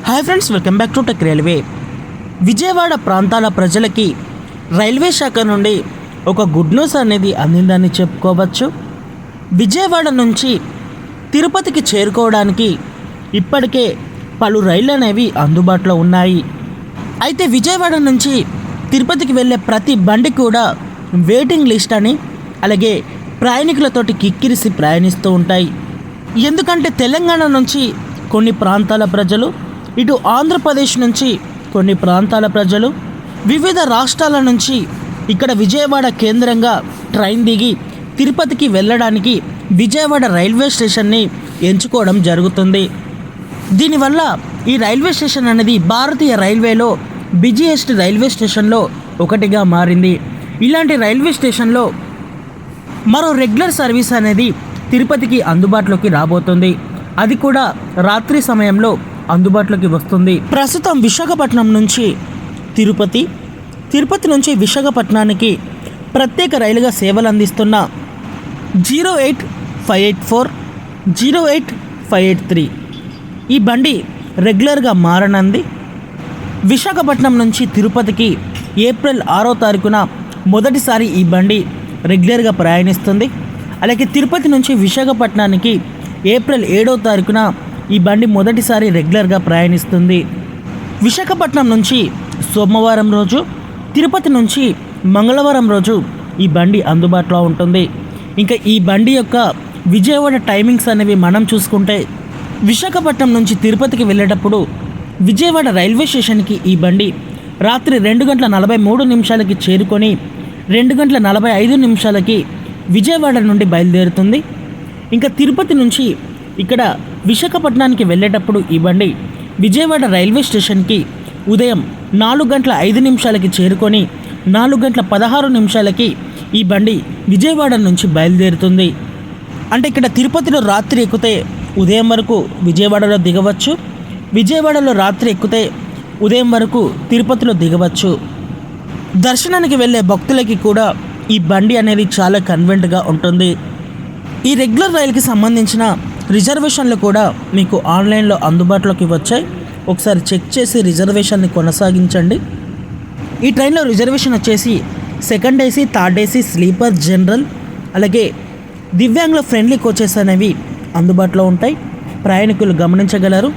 Hi friends, welcome back to tech railway. Vijayawada ప్రాంతాల ప్రజలకి railway శాఖ నుండి ఒక గుడ్ న్యూస్ అనేది అందిందని చెప్పుకోవచ్చు. విజయవాడ నుంచి తిరుపతికి చేరుకోవడానికి ఇప్పటికే పలు రైళ్ళు అనేవి అందుబాటులో ఉన్నాయి. అయితే విజయవాడ నుంచి తిరుపతికి వెళ్ళే ప్రతి బండి కూడా వెయిటింగ్ లిస్ట్ అని, అలాగే ప్రయాణికులతోటి కిక్కిరిసి ప్రయాణిస్తూ ఉంటాయి. ఎందుకంటే తెలంగాణ నుంచి కొన్ని ప్రాంతాల ప్రజలు, ఇటు ఆంధ్రప్రదేశ్ నుంచి కొన్ని ప్రాంతాల ప్రజలు, వివిధ రాష్ట్రాల నుంచి ఇక్కడ విజయవాడ కేంద్రంగా ట్రైన్ దిగి తిరుపతికి వెళ్ళడానికి విజయవాడ రైల్వే స్టేషన్ని ఎంచుకోవడం జరుగుతుంది. దీనివల్ల ఈ రైల్వే స్టేషన్ అనేది భారతీయ రైల్వేలో బిజీయెస్ట్ రైల్వే స్టేషన్లో ఒకటిగా మారింది. ఇలాంటి రైల్వే స్టేషన్లో మరో రెగ్యులర్ సర్వీస్ అనేది తిరుపతికి అందుబాటులోకి రాబోతుంది. అది కూడా రాత్రి సమయంలో అందుబాటులోకి వస్తుంది. ప్రస్తుతం విశాఖపట్నం నుంచి తిరుపతి, తిరుపతి నుంచి విశాఖపట్నానికి ప్రత్యేక రైలుగా సేవలు అందిస్తున్న 08584, 08583 ఈ బండి రెగ్యులర్గా మారనంది. విశాఖపట్నం నుంచి తిరుపతికి ఏప్రిల్ 6వ తారీఖున మొదటిసారి ఈ బండి రెగ్యులర్గా ప్రయాణిస్తుంది. అలాగే తిరుపతి నుంచి విశాఖపట్నానికి ఏప్రిల్ 7వ తారీఖున ఈ బండి మొదటిసారి రెగ్యులర్గా ప్రయాణిస్తుంది. విశాఖపట్నం నుంచి సోమవారం రోజు, తిరుపతి నుంచి మంగళవారం రోజు ఈ బండి అందుబాటులో ఉంటుంది. ఇంకా ఈ బండి యొక్క విజయవాడ టైమింగ్స్ అనేవి మనం చూసుకుంటే, విశాఖపట్నం నుంచి తిరుపతికి వెళ్ళేటప్పుడు విజయవాడ రైల్వే స్టేషన్కి ఈ బండి రాత్రి 2:43 చేరుకొని 2:45 విజయవాడ నుండి బయలుదేరుతుంది. ఇంకా తిరుపతి నుంచి ఇక్కడ విశాఖపట్నానికి వెళ్ళేటప్పుడు ఈ బండి విజయవాడ రైల్వే స్టేషన్కి ఉదయం 4:05 చేరుకొని 4:16 ఈ బండి విజయవాడ నుంచి బయలుదేరుతుంది. అంటే ఇక్కడ తిరుపతిలో రాత్రి ఎక్కితే ఉదయం వరకు విజయవాడలో దిగవచ్చు, విజయవాడలో రాత్రి ఎక్కితే ఉదయం వరకు తిరుపతిలో దిగవచ్చు. దర్శనానికి వెళ్ళే భక్తులకి కూడా ఈ బండి అనేది చాలా కన్వెంట్గా ఉంటుంది. ఈ రెగ్యులర్ రైలుకి సంబంధించిన రిజర్వేషన్లు కూడా మీకు ఆన్లైన్లో అందుబాటులోకి వచ్చాయి. ఒకసారి చెక్ చేసి రిజర్వేషన్ని కొనసాగించండి. ఈ ట్రైన్లో రిజర్వేషన్ వచ్చేసి second AC, third AC, sleeper, general, అలాగే దివ్యాంగుల ఫ్రెండ్లీ కోచెస్ అనేవి అందుబాటులో ఉంటాయి. ప్రయాణికులు గమనించగలరు.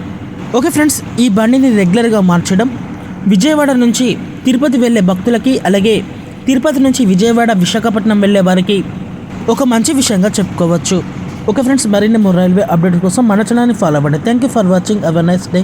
ఓకే ఫ్రెండ్స్, ఈ బండిని రెగ్యులర్గా మార్చడం విజయవాడ నుంచి తిరుపతి వెళ్ళే భక్తులకి, అలాగే తిరుపతి నుంచి విజయవాడ విశాఖపట్నం వెళ్ళే వారికి ఒక మంచి విషయంగా చెప్పుకోవచ్చు. ఓకే ఫ్రెండ్స్, మరిన్ని రైల్వే అప్డేట్ కోసం మన ఛానల్ని ఫాలో అవ్వండి. Thank you for watching. Have a nice day.